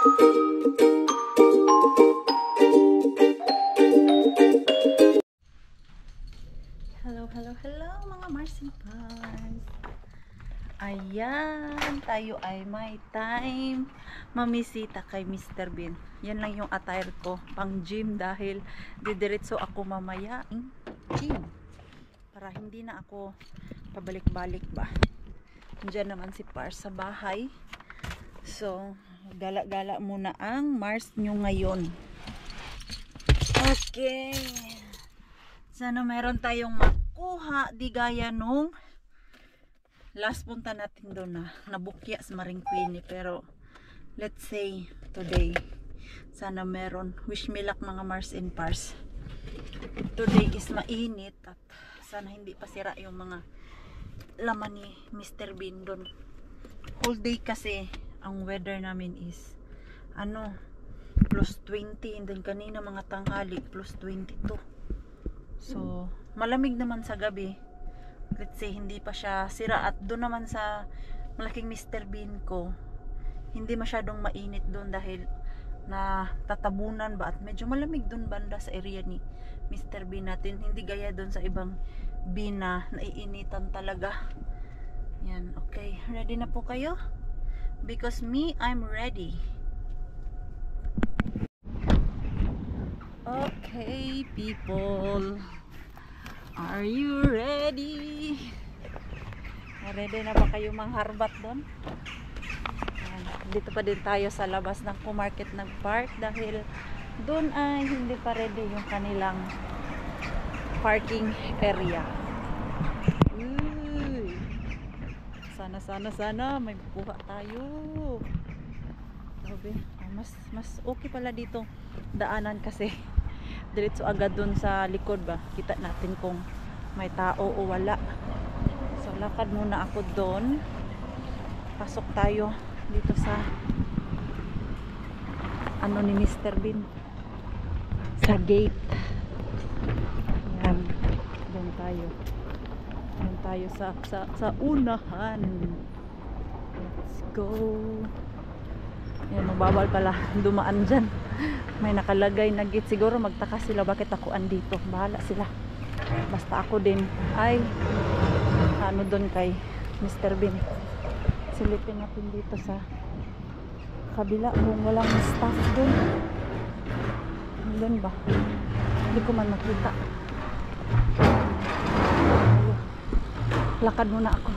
Hello mga marsipans. Ayan, tayo ay may time mamisita kay Mr. Bean. Yan lang yung attire ko, pang gym dahil didiretso ako mamaya gym. Para hindi na ako pabalik-balik ba. Diyan naman si Pars sa bahay. So, gala-gala muna ang Mars nyo ngayon. Okay. Sana meron tayong makuha, di gaya nung last punta natin doon na nabukya sa Maringkwini. Pero let's say today, sana meron. Wish me luck mga Mars and Pars. Today is mainit at sana hindi pa sira yung mga laman ni Mr. Bean doon. Whole day kasi ang weather namin is plus 20, and then kanina mga tanghali plus 22. So, malamig naman sa gabi. Let's say, hindi pa siya sira. At doon naman sa malaking Mr. Bean ko, hindi masyadong mainit doon dahil na tatabunan ba. At medyo malamig doon banda sa area ni Mr. Bean natin. Hindi gaya doon sa ibang bean na naiinitan talaga. Yan, okay. Ready na po kayo? Because me, I'm ready. Okay, people. Are you ready? Ready na ba kayo mangharbat doon? Dito pa din tayo sa labas ng Kumarket ng park dahil doon ay hindi pa ready yung kanilang parking area. Uy. Sana may bukuha tayo. Sabi, mas okay pala dito daanan kasi diretso agad dun sa likod ba, kita natin kung may tao o wala. So lakad muna ako doon, pasok tayo dito sa ni Mr. Bean sa gate. Yan, doon tayo sa unahan. Let's go. Yan, mabawal pala dumaan dyan. May nakalagay na gate. Siguro magtaka sila bakit ako andito. Bahala sila. Basta ako din ay doon kay Mr. Bean. Silipin natin dito sa kabila kung walang staff doon. Doon ba? Hindi ko man makita. Lakad muna ako.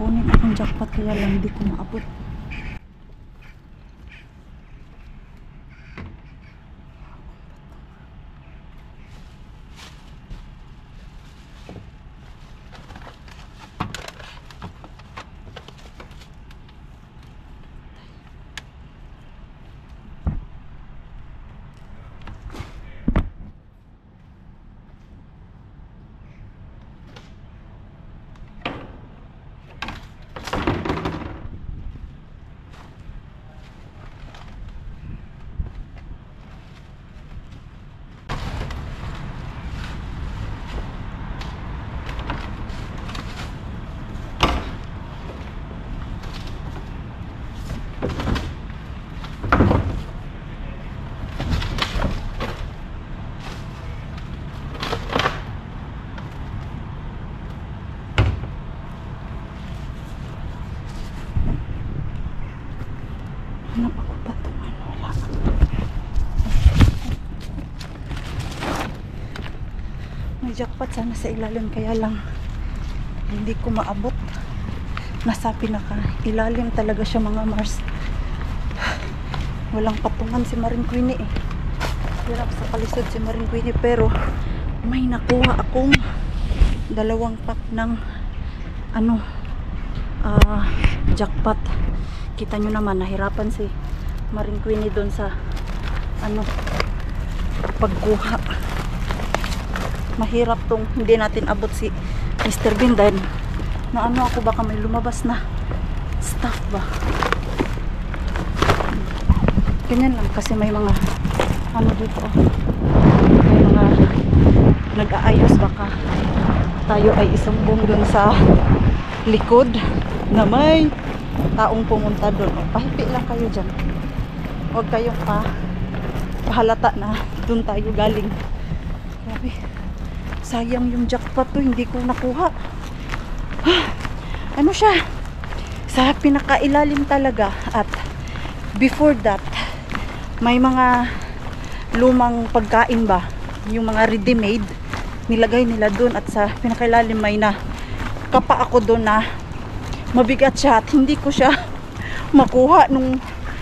kunin akong jackpot kaya lang hindi ko maabot. Hanap ako pa ito. Wala. May jackpot sana sa ilalim kaya lang hindi ko maabot. Nasa pinaka ilalim talaga siya mga Mars. Walang patungan si Maring Queenie eh. Hirap sa palisod si Maring Queenie pero may nakuha akong 2 pack ng jackpot. Kita nyo naman, nahirapan si Maring Queenie doon sa pagkuha. Mahirap tong hindi natin abot si Mr. Bean dahil na ako baka may lumabas na stuff ba. Ganyan lang kasi may mga dito may mga nag-aayos baka tayo ay isumbong doon sa likod na may taong pumunta doon. Pahipi lang kayo dyan. Huwag kayong pahalata na doon tayo galing. Grabe. Sayang yung jackpot to. Hindi ko nakuha. Ano siya? Sa pinakailalim talaga. At before that, may mga lumang pagkain ba? Yung mga ready-made. Nilagay nila doon. At sa pinakailalim may na kapa ako doon na mabigat siya at hindi ko siya makuha nung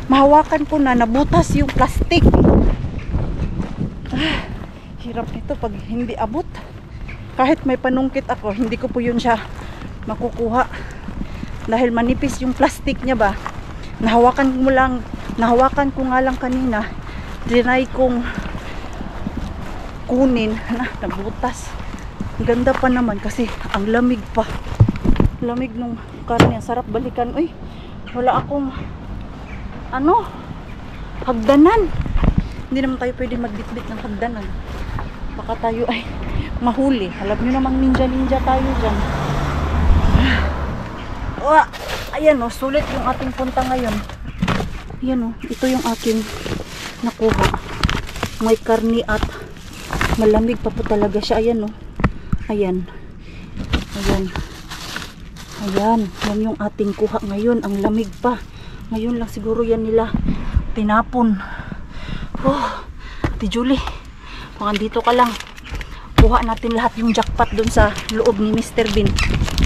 mahawakan ko na nabutas yung plastic. Hirap nito pag hindi abot. Kahit may panungkit ako, hindi ko po yun siya makukuha dahil manipis yung plastic niya ba. Nahawakan ko nga lang kanina. Trinay kong kunin na nabutas. Ganda pa naman kasi ang lamig pa. Lamig nung karne, sarap balikan. Uy, wala akong hagdanan. Hindi naman tayo pwede magbitbit ng hagdanan. Baka tayo ay mahuli. Alam nyo namang ninja tayo dyan. Ayan o, sulit yung ating punta ngayon. Ayan o, ito yung aking nakuha. May karne at malamig pa po talaga siya. Ayan o, ayan. Ayan, yan yung ating kuha ngayon. Ang lamig pa. Ngayon lang siguro yan nila tinapon. Ate Julie, kung andito ka lang, kuha natin lahat yung jackpot dun sa loob ni Mr. Bean.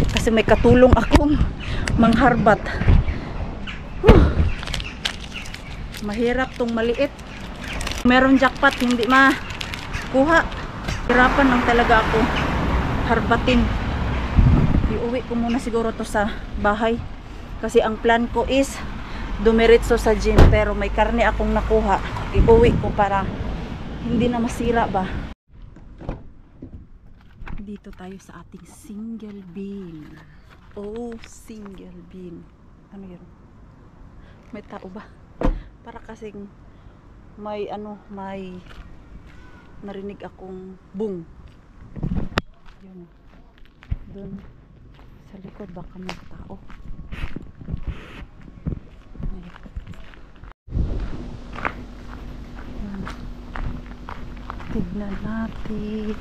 Kasi may katulong akong mangharbat. Mahirap tong maliit. Meron jackpot, hindi makuha. Hirapan lang talaga ako harbatin. Iuwi ko muna siguro to sa bahay kasi ang plan ko is dumiretso sa gym pero may karne akong nakuha. Iuwi ko para hindi na masira ba. Dito tayo sa ating single bean. Single bean. Ano yun? May tao ba? Para kasing may narinig akong boom. Yun. Doon sa likod baka may tao. Tignan natin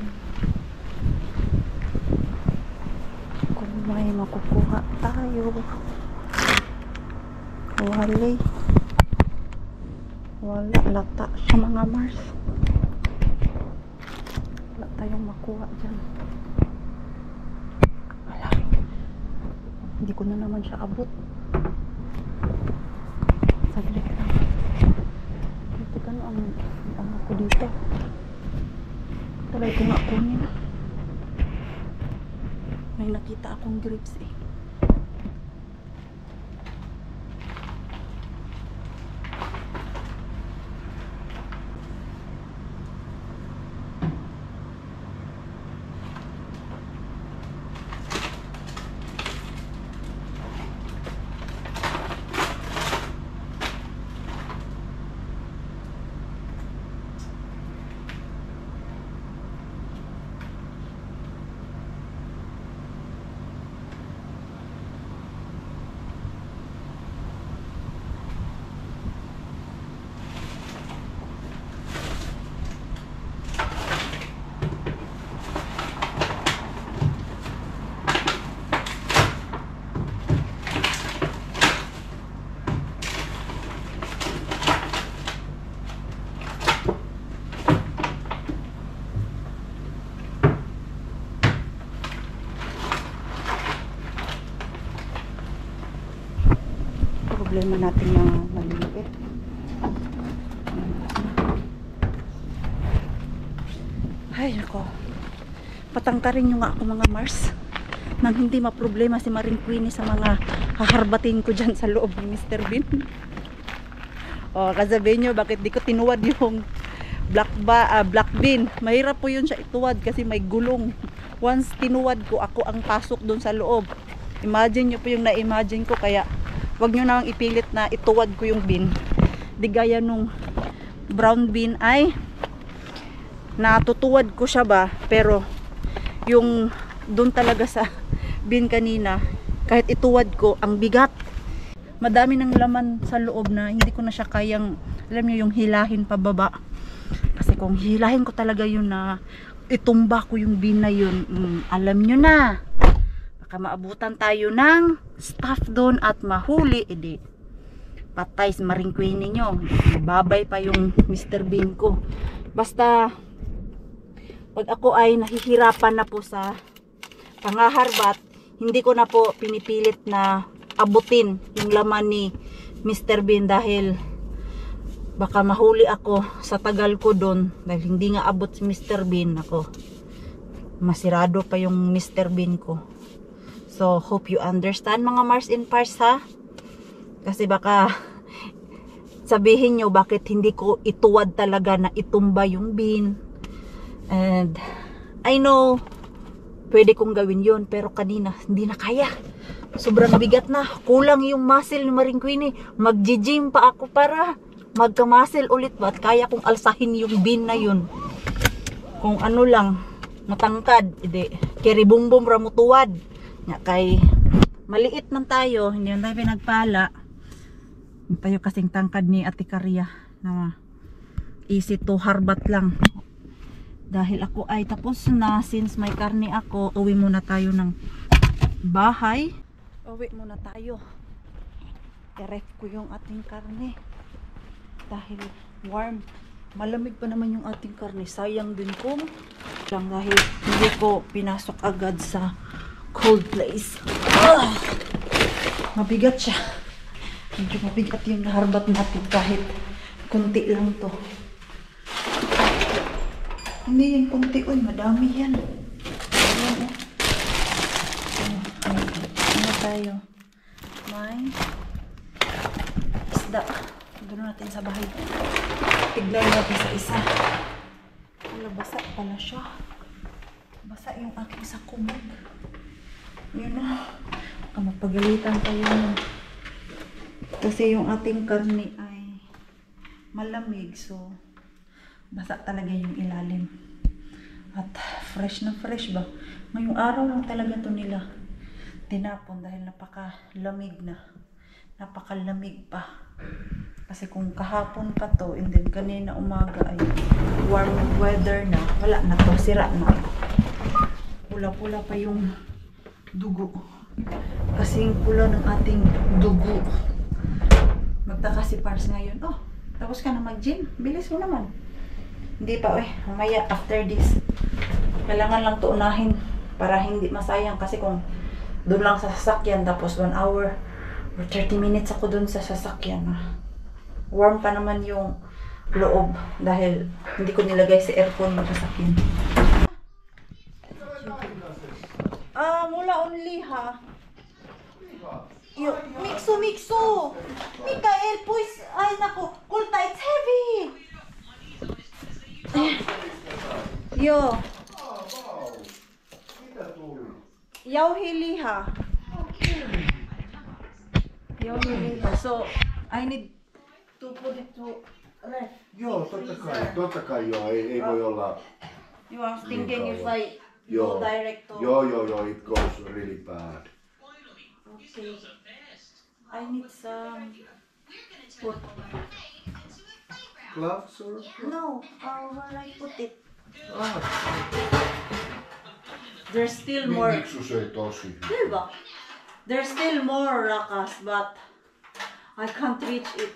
kung may makukuha tayo. Wala lata sa mga Mars. Wala tayong makuha dyan. Wala. Hindi ko na naman siya abot. Saglit lang. Ito ka na ang ako dito. Talay ko nga kunin. May nakita akong grapes eh. Problema natin yung maliliit. Ay, nako. Patangkarin nyo nga ako mga Mars. Nang hindi maproblema si Maring Queenie sa mga haharbatin ko dyan sa loob ni Mr. Bean. O, kasabihin nyo, bakit di ko tinuwad yung black bean. Mahirap po yun siya ituwad kasi may gulong. Once tinuwad ko, ako ang pasok doon sa loob. Imagine nyo po yung na-imagine ko, kaya wag nyo nang ipilit na ituwad ko yung bean. Di gaya nung brown bean ay natutuwad ko siya ba, pero yung doon talaga sa bean kanina, kahit ituwad ko, ang bigat. Madami ng laman sa loob na hindi ko na siya kayang, alam nyo, yung hilahin pababa. Kasi kung hilahin ko talaga yun na itumba ko yung bean na yun, alam nyo na, maabutan tayo ng staff doon at mahuli, edi patay si Maring Queenie nyo, babay pa yung Mr. Bean ko. Basta pag ako ay nahihirapan na po sa pangaharbat, hindi ko na po pinipilit na abutin yung laman ni Mr. Bean dahil baka mahuli ako sa tagal ko doon, dahil hindi nga abot si Mr. Bean. Ako, masirado pa yung Mr. Bean ko. So, hope you understand mga Mars in Pars ha. Kasi baka sabihin nyo bakit hindi ko ituwad talaga na itumba yung bean. And I know pwede kong gawin yun, pero kanina hindi na kaya. Sobrang bigat na. Kulang yung muscle ni Maring Queenie. Mag-gym pa ako para magka-muscle ulit ba? At kaya kong alsahin yung bean na yun. Kung ano lang, matangkad, edi kiribumbom ramutuwad. Nga kay maliit man tayo, hindi man tayo pinagpala. Tayo kasing tangkad ni Ate Karia na easy to harbat lang. Dahil ako ay tapos na, since may karne ako, uwi muna tayo ng bahay. Uwi muna tayo. I-ref ko yung ating karne dahil warm. Malamig pa naman yung ating karne. Sayang din ko lang dahil hindi ko pinasok agad sa cold place. Mabigat siya. Medyo mabigat yung naharbat natin kahit kunti lang to. Hindi yung kunti. Uy, madami yan. Ayan, ano tayo? May isda. Doon natin sa bahay. Tignan natin sa isa. Wala, basa pala siya. Basa yung aking sakumog. Yun na. Baka mapagalitan tayo nun. Kasi yung ating karne ay malamig. So, basa talaga yung ilalim. At fresh na fresh ba? Ngayong araw lang talaga to nila tinapon dahil napakalamig na. Napakalamig pa. Kasi kung kahapon pa to, and then kanina umaga ay warm weather na, wala na to, sira na. Pula-pula pa yung dugo. Kasing pula ng ating dugo. Magtaka si Pars ngayon. Oh, tapos ka na mag-gym. Bilis mo naman. Hindi pa mamaya after this. Kailangan lang to unahin para hindi masayang. Kasi kung doon lang sa sasakyan, tapos 1 hour or 30 minutes ako doon sa sasakyan. Warm pa naman yung loob dahil hindi ko nilagay sa aircon yung sasakyan. Mula only ha. Yo, Mixo! Mikael, pues, ay nako, kulta, it's heavy! Yo. Yauhiliha. Yauhiliha. So, I need to put it to ref. Joo, totta kai joo, ei voi olla. You are thinking if I Joo. go direct to... Joo, it goes really bad. Okay. I need some... Put. Gloves or? No, where I put it. Ah, There's still more... Miksu söi tosi hyvin. Diba? There's still more rakas, but I can't reach it.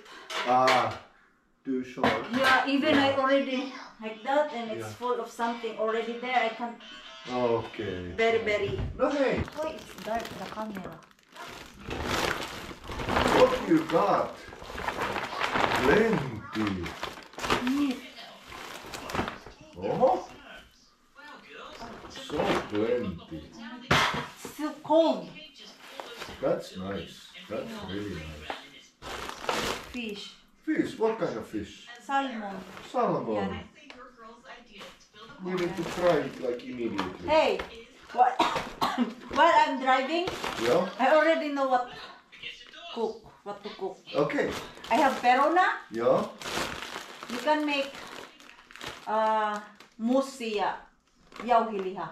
Too short. Yeah, even I already like that and it's Yeah. full of something already there. I can't... Okei. Very... No hei, Oh, it's dark, the camera. what you got? Plenty. Neat. Oho. So plenty. It's still cold. That's nice. That's really nice. Fish. Fish, what kind of fish? Salmon. Salmon. Yeah. We need to try it like immediately. Hey, what? While I'm driving, Yeah? I already know what to cook. Okay. I have perona. Yeah? You can make musia jauhiliha.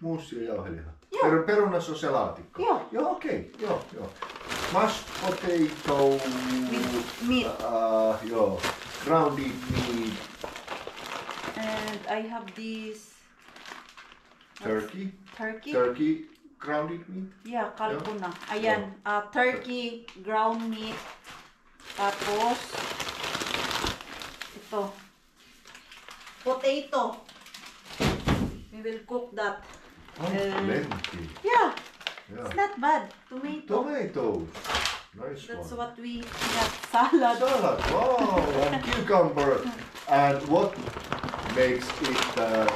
Muussi ja jauheliha. Joo. Perunas on se laatikko. Joo. Joo, okei. Joo. Mashed potato. With meat. Joo. Grounded meat. And I have this Turkey. turkey. Turkey grounded meat. Yeah, kalkuna. Ayan, turkey, ground meat. Tapos, ito. Potato. We will cook that. Plenty. Yeah, Yeah. it's not bad. Tomato. Tomatoes. Nice That's one. what we got. Salad. Salad. Wow. And cucumber. And what makes it a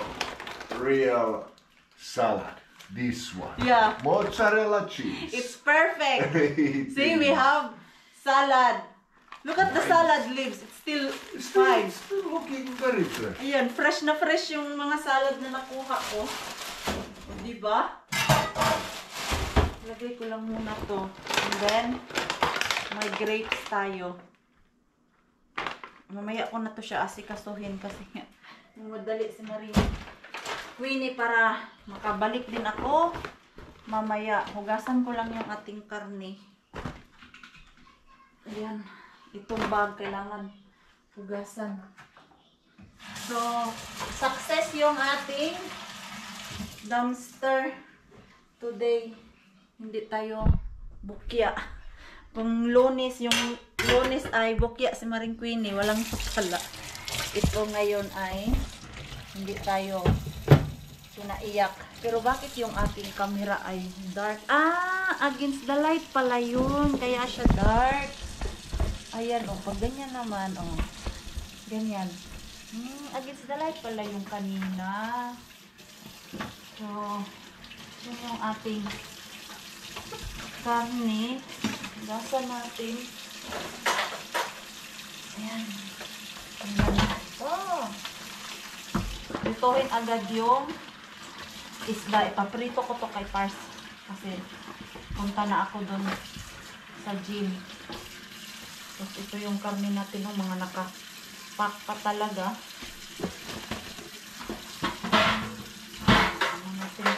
real salad? This one. Yeah. Mozzarella cheese. It's perfect. It See, we is. have salad. Look at the salad leaves. It's still fine. It's still looking very fresh. Ayan, fresh na fresh yung mga salad na nakuha ko. Diba? Lagay ko lang muna to. And then, may grapes tayo. Mamaya ko na to siya asikasuhin kasi madali si Marina. Queenie, para makabalik din ako. Mamaya, hugasan ko lang yung ating karne. Ayan. Itong bag kailangan hugasan. So, success yung ating dumpster today. Hindi tayo bukya. Kung Lunes, yung Lunes ay bukya si Maring Queenie, walang pala. Ito ngayon ay hindi tayo pinaiyak. Pero bakit yung ating camera ay dark? Against the light pala yun. Kaya siya dark. Ayan, pag ganyan naman, ganyan. Against the light pala yung kanina. So, yun yung ating karne. Gasa natin. Ayan. Lutuhin agad yung isda. Ipaprito ko to kay Pars. Kasi punta na ako dun sa gym. Tapos ito yung karne natin ng mga naka-pack pa talaga. Ano natin?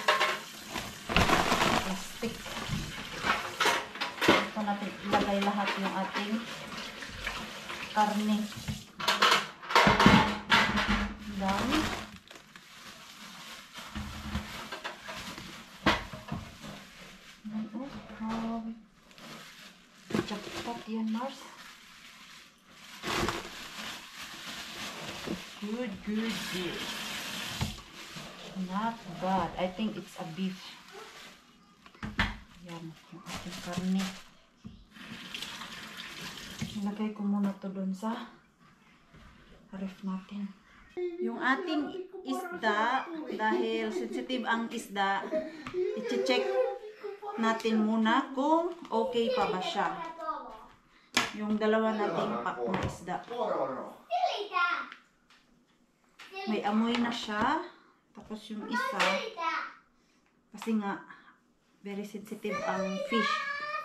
Plastic. Ito natin ilagay lahat yung ating karne. Dami. Jackpot yan, Mars. Good. Not bad. I think it's a beef. Ayan, yung ating karne. Ilagay ko muna to dun sa ref natin. Yung ating isda, dahil sensitive ang isda, i-check natin muna kung okay pa ba siya. Yung dalawa nating pack na isda. May amoy na siya. Tapos yung isa, kasi nga, very sensitive ang fish.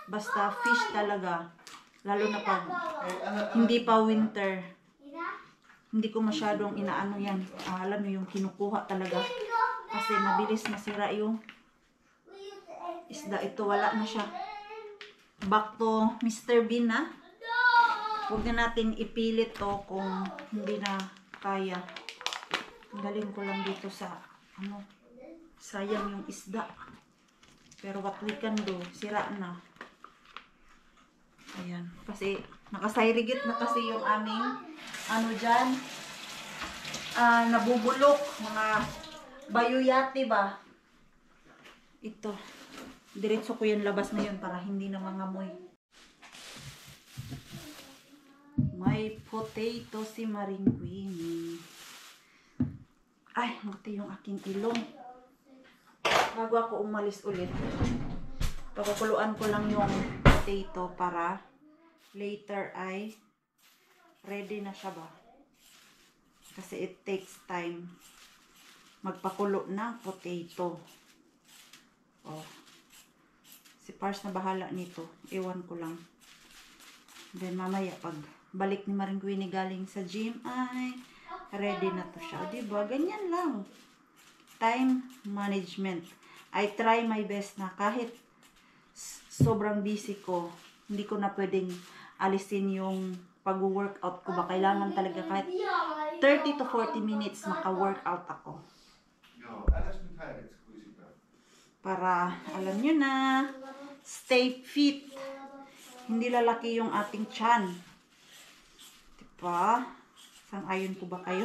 Basta fish talaga. Lalo na pag hindi pa winter. Hindi ko masyadong inaano yan. Alam niyo yung kinukuha talaga. Kasi mabilis masira yung isda. Ito wala na siya. Back to Mr. Bean na. Huwag na natin ipilit to kung hindi na kaya. Galing ko lang dito sa ano. Sayang yung isda. Pero what we can do, sira na. Ayan. Kasi nakasayrigit na kasi yung aming ano dyan. Nabubulok. Mga bayuyati ba? Ito. Diretso ko yan labas na yun para hindi na mangamoy. May potato si Maring Queenie. Ay, mati yung aking ilong. Bago ako umalis ulit, pakukuluan ko lang yung potato para later ay ready na siya ba. Kasi it takes time magpakulo ng potato. Oh. Si Pars na bahala nito. Iwan ko lang. Then mamaya pag balik ni Maring Queenie galing sa gym ay ready na to siya. Diba? Ganyan lang. Time management. I try my best na kahit sobrang busy ko, hindi ko na pwedeng alisin yung pag-workout ko ba. Kailangan talaga kahit 30 to 40 minutes maka-workout ako. Para, alam nyo na, stay fit. Hindi lalaki yung ating tiyan. Diba? Sang-ayon po ba kayo?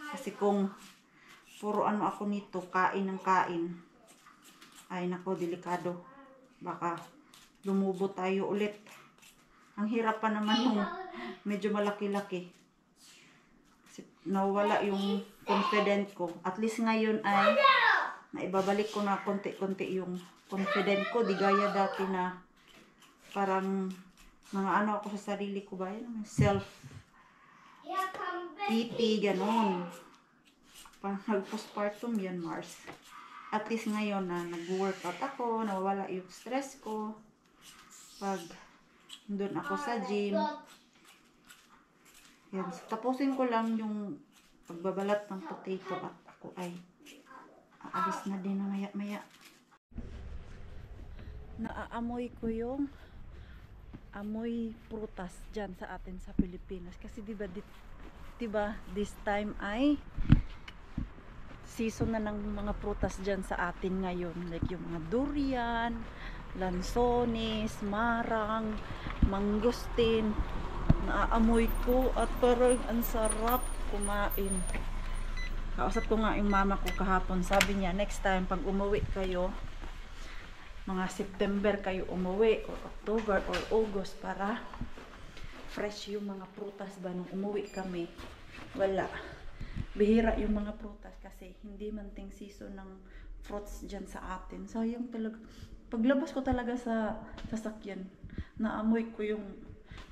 Kasi kung puro ano ako nito, kain ng kain, ay nako, delikado. Baka lumubo tayo ulit. Ang hirap pa naman nung medyo malaki-laki. Nawala yung confident ko. At least ngayon ay naibabalik ko na konti-konti yung confident ko. Di gaya dati na parang mga ano ako sa sarili ko ba? Self-pity, ganon. Parang nag-postpartum yan, Mars. At least ngayon na nag-workout ako, nawawala yung stress ko. Pag doon ako sa gym. Yan. So, tapusin ko lang yung pagbabalat ng potato at ako ay aalis na din na maya-maya. Naaamoy ko yung amoy prutas dyan sa atin sa Pilipinas. Kasi diba this time ay season na ng mga prutas dyan sa atin ngayon. Like yung mga durian, lansones, marang, mangosteen. Naaamoy ko at parang ang sarap kumain. Kausap ko nga yung mama ko kahapon. Sabi niya, next time pag umuwi kayo, mga September kayo umuwi, or October or August, para fresh yung mga prutas ba nung umuwi kami. Wala. Bihira yung mga prutas kasi hindi manting season ng fruits dyan sa atin. Sayang talaga. Paglabas ko talaga sa sasakyan, naamoy ko yung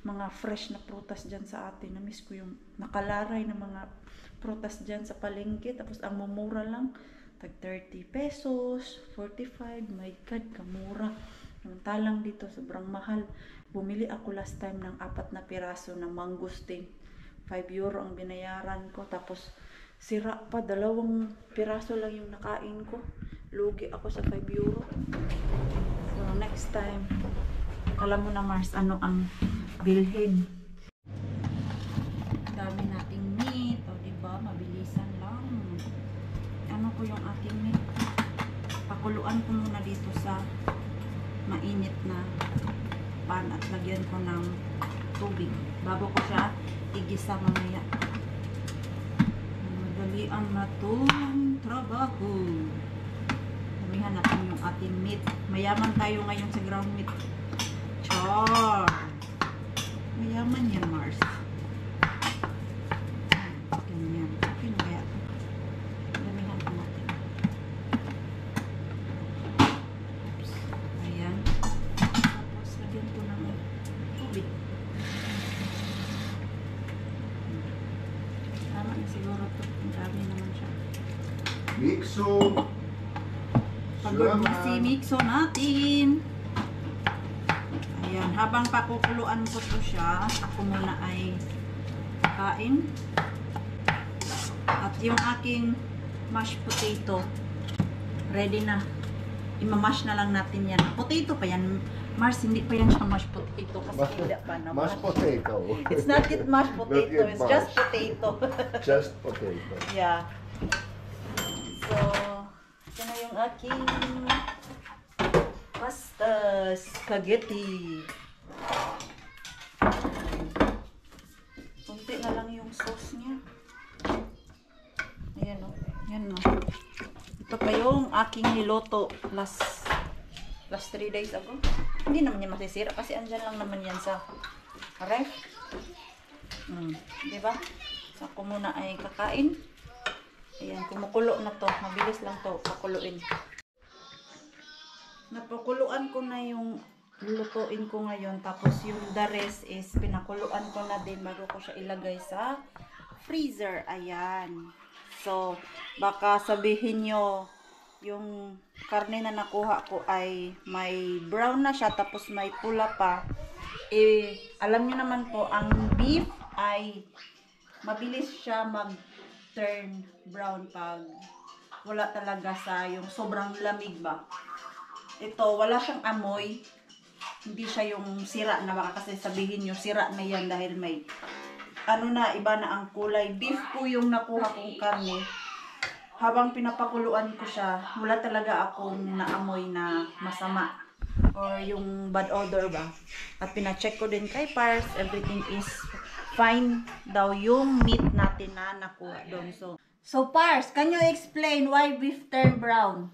mga fresh na prutas dyan sa atin. Namiss ko yung nakalaray na mga prutas dyan sa palengke. Tapos ang mumura lang, tag 30 pesos, 45. My God, kamura. Talang dito, sobrang mahal. Bumili ako last time ng 4 na piraso na mangosteen. 5 euro ang binayaran ko. Tapos sira pa, 2 piraso lang yung nakain ko. Lugi ako sa 5 euro. So next time, alam mo na Mars, ano ang bilhin. Dami nating meat. O diba, mabilisan lang. Ano ko yung ating meat? Pakuluan ko muna dito sa mainit na pan at lagyan ko ng tubig bago ko siya igisa mamaya. Madalian na itong trabaho. Damihan natin yung ating meat. Mayaman tayo ngayon sa ground meat. Char! Mayaman yan, Mars. Ganyan. Okay na kaya. Damihan ko natin. Oops. Ayan. Tapos, lagyan ko ng tubig. Tama na siguro ito. Ang dami naman siya. Mixo. Pagod na si mixo natin. Ayan, habang pakukuluan ko to siya, ako muna ay kain. At yung aking mashed potato, ready na. Imamash na lang natin yan. Potato pa yan. Mars, hindi pa yan siya mashed potato kasi hindi pa na. Mashed potato. It's not yet mashed potato, it's just potato. Just potato. Yeah. So, ito na yung aking pasta spaghetti. Kunti na lang yung sauce niya. Ayan o. Ayan o. Ito pa yung aking niloto last 3 days ago. Hindi naman yan masisira kasi andyan lang naman yan sa ref. Diba? So, ako muna ay kakain. Ayan, kumukulo na to. Mabilis lang to pakuluin. Napakuluan ko na yung lutuin ko ngayon. Tapos yung the rest is pinakuluan ko na din bago ko siya ilagay sa freezer. Ayan. So, baka sabihin nyo yung karne na nakuha ko ay may brown na siya tapos may pula pa. Eh, alam nyo naman po, ang beef ay mabilis siya mag-turn brown pag wala talaga sa yung sobrang lamig ba. Ito, wala siyang amoy. Hindi siya yung sira na baka kasi sabihin nyo, sira na yan dahil may ano na, iba na ang kulay. Beef po yung nakuha kong karne. Habang pinapakuluan ko siya, wala talaga akong naamoy na masama or yung bad odor ba. At pina-check ko din kay Pars, everything is fine daw yung meat natin na nakuha doon. So Pars, can you explain why beef turn brown?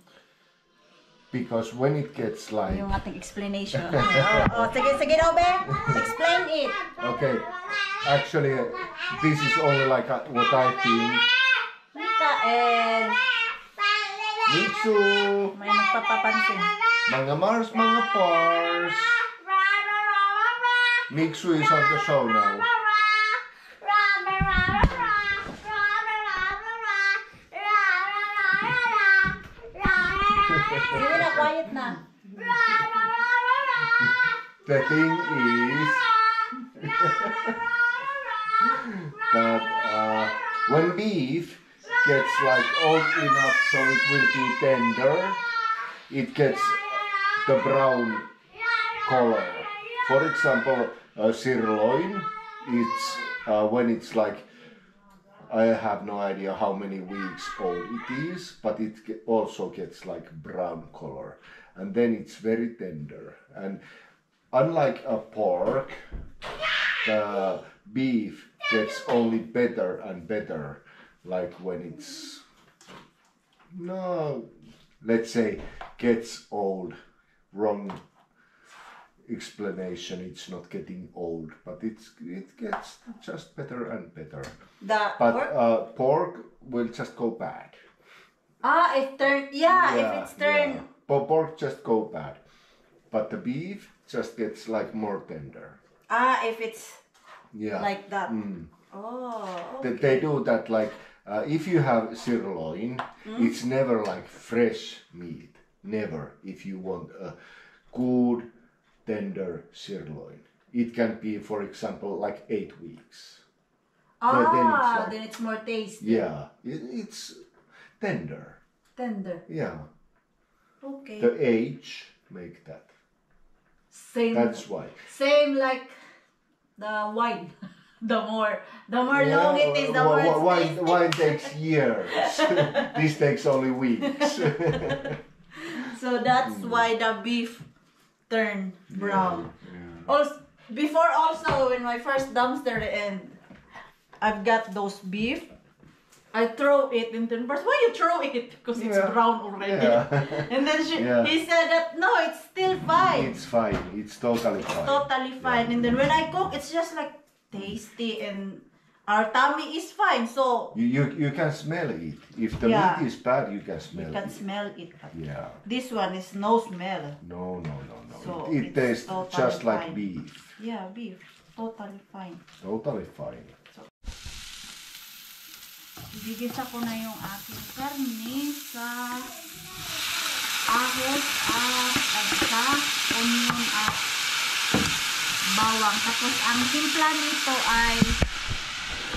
Because when it gets like... Yung ating explanation. Sige daw, be. Explain it. Okay, actually, this is only like what I think. Mikael. Mitsu, May nagpapapansin. mga Mars, mga Pars. Mitsu is on the show now. Sige na, quiet na. The thing is that when beef gets like old enough so it will be tender, it gets the brown color. For example, sirloin, it's when it's like, I have no idea how many weeks old it is, but it also gets like brown color, and then it's very tender. And unlike a pork, the beef gets only better and better, like when it's, no, let's say, gets old. Wrong explanation, it's not getting old, but it gets just better and better. But pork will just go bad. It turned, if it's turned. Yeah. Pork just go bad, but the beef just gets like more tender. If it's like that. Oh, okay. They do that like, if you have sirloin, it's never like fresh meat. Never. If you want a good tender sirloin, it can be, for example, like 8 weeks. Then it's more tasty. Yeah, it's tender. Tender. Yeah. Okay. The age make that. Same. That's why. Same like the wine. The more long it is, the more it's tasty. Wine takes years. This takes only weeks. So that's why the beef turned brown. Yeah. Also, before in my first dumpster, and I've got those beef, I throw it, and then first, why you throw it? Because it's Yeah. brown already. Yeah. And then Yeah. he said that no, it's still fine. It's fine. It's totally fine. Totally fine. And then when I cook, it's just like tasty, and our tummy is fine. So You can smell it. If the Yeah. meat is bad, you can you smell can it. smell it. Yeah. This one is no smell. No. So it it's tastes totally just like fine. beef. Yeah, beef. Totally fine. Totally fine. Gigisa ko na yung aking karne sa ahos at sa onion at bawang. Tapos ang timpla nito ay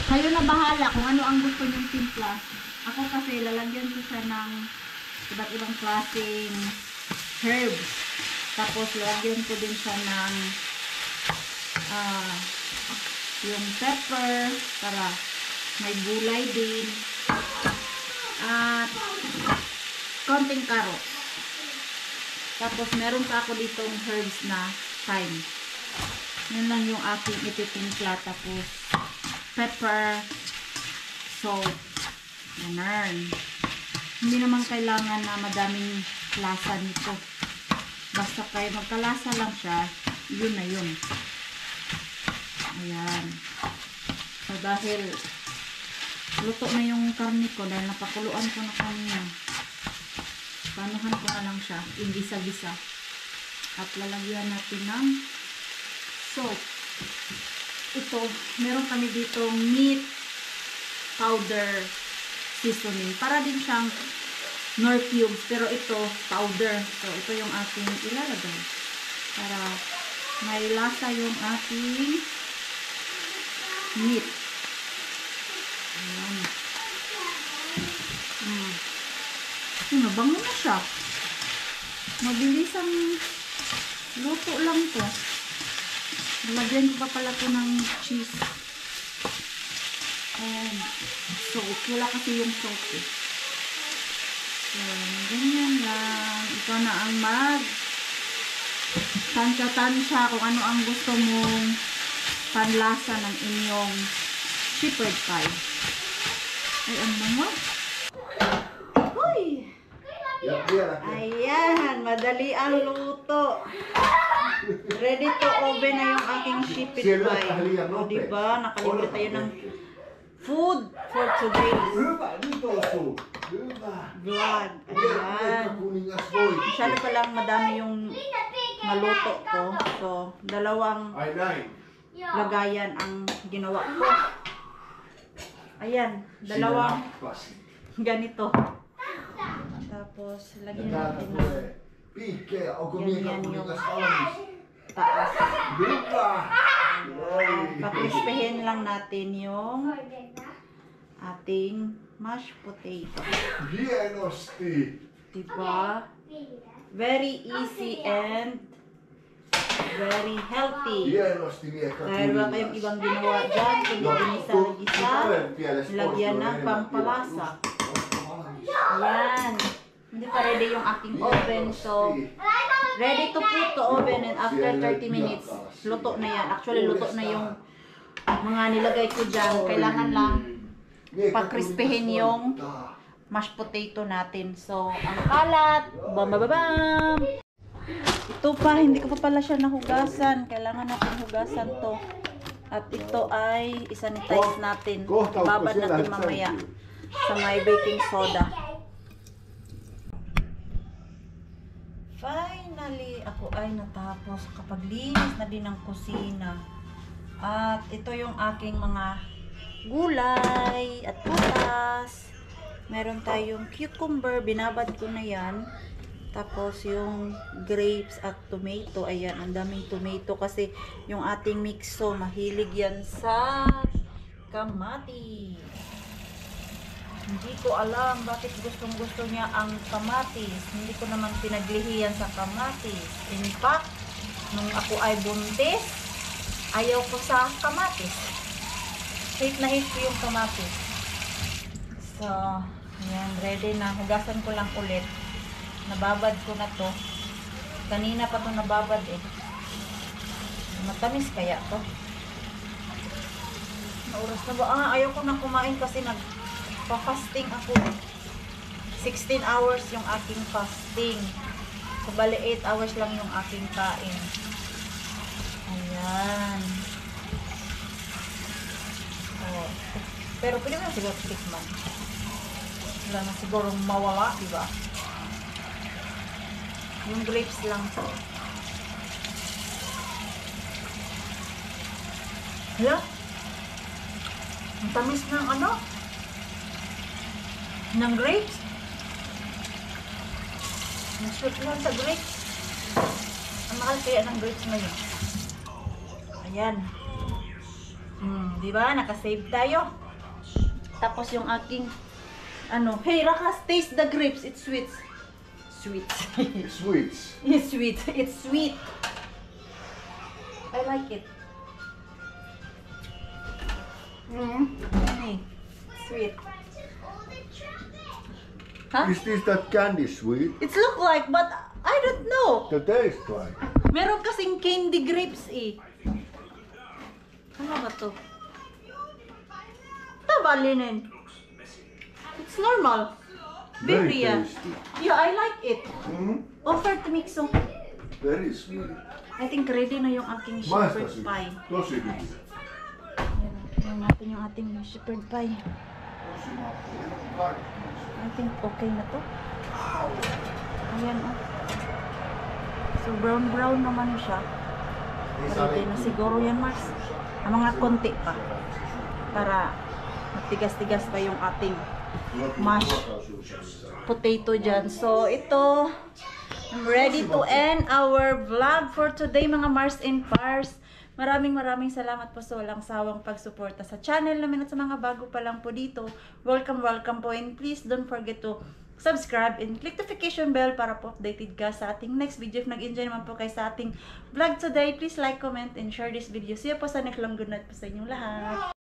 kayo na bahala kung ano ang gusto nyong timpla. Ako kasi lalagyan ko siya ng iba't ibang klaseng herbs. Tapos lalagyan ko din siya ng yung pepper para may gulay din at konting carrot. Tapos meron pa ako ditong herbs na thyme. Yan lang yung aking ititimpla. Tapos pepper, salt, ganun. Hindi naman kailangan na madaming lasa nito. Basta kayo magkalasa lang siya, yun na yun. Ayan. So dahil luto na yung karne ko, dahil napakuluan ko na kanina, panuhan ko na lang siya, igisa-gisa. At lalagyan natin ng salt. Ito, meron kami dito meat powder seasoning. Para din siyang Knorr cubes, pero ito powder. So ito yung aking ilalagay para may lasa yung aking meat. Ayan. Mabango na siya. Mabilis ang luto lang to. Lagyan ko pa pala to ng cheese. And salt. Wala kasi yung salt eh. So, ganyan lang. Ikaw na ang tansya-tansya kung ano ang gusto mong panlasa ng inyong shepherd pie. Ay, ang mga. Uy! Ayan, madali ang luto. Ready to oven na yung aking shepherd pie. O, diba? Nakalimutan tayo ng food for today's vlog. Ayan. Masyado palang madami yung maluto ko. So, dalawang lagayan ang ginawa ko. Ayan, dalawang ganito. Tapos, lagyan natin ng ganyan yung taas. Pakrispehin lang natin yung ating mashed potato. Diba? Very easy and very healthy. Dahil wala kayong ibang ginawa dyan, kundi ginisa-gisa, lagyan ng pampalasa. Ayan. Hindi pa ready yung aking oven. So, ready to put to oven and after 30 minutes, luto na yan. Actually, luto na yung mga nilagay ko dyan. Kailangan lang pagkrispehin yung mashed potato natin. So, ang kalat, bam. Ito pa, hindi ko pa pala siya nahugasan. Kailangan natin hugasan to. At ito ay isanitize natin. Babad natin mamaya sa may baking soda. Finally, ako ay natapos kapag linis na din ng kusina. At ito yung aking mga gulay at putas. Meron tayong cucumber, binabad ko na yan. Tapos yung grapes at tomato, ayan, ang daming tomato kasi yung ating mixo, mahilig yan sa kamatis. Hindi ko alam bakit gustong-gusto niya ang kamatis. Hindi ko naman pinaglihiyan sa kamatis. In fact, nung ako ay buntis, ayaw ko sa kamatis. Hate na hate ko yung kamatis. So, ayan, ready na. Hugasan ko lang ulit. Nababad ko na to. Kanina pa to nababad eh. Matamis kaya to? Oras na ba? Ayaw ko na kumain kasi Pa-fasting ako. 16 hours yung aking fasting. So, bali 8 hours lang yung aking kain. Ayan. Oh. Pero pwede mo na siguro tikman. Wala na siguro mawala, diba? Yung grapes lang to. Hala? Ang tamis ng ano? Ng grapes? Ang sweet lang sa grapes. Ang mahal kaya ng grapes ngayon. Ayan. Diba? Nakasave tayo. Tapos yung aking ano, hey Rakas, taste the grapes. It's sweet. Sweet. Sweets. It's sweet. It's sweet. I like it. Hey, sweet. Huh? Is this that candy sweet? It's look like, but I don't know. The taste like. Meron kasing candy grapes eh. Ano ba to? Tabalinin. It's normal. Very Very yeah. tasty. Yeah, I like it. Mm? Offer to mix so. Very sweet. I think ready na yung aking Maista shepherd sweet. pie. Tosi hyvä. Ayan, tingnan natin yung ating shepherd pie. Tosi mahtavaa. I think okay na to. Ayan oh. So brown naman siya. Ready na siguro yan, Mars. Ang mga konti pa. Para matigas-tigas pa yung ating mashed potato dyan. So ito, I'm ready to end our vlog for today mga Mars and Pars. Maraming salamat po sa walang sawang pagsuporta sa channel namin at sa mga bago pa lang po dito. Welcome po, and please don't forget to subscribe and click the notification bell para po updated ka sa ating next video. If nag-enjoy naman po kayo sa ating vlog today, please like, comment, and share this video. See you po sa next long. Good night po sa inyong lahat.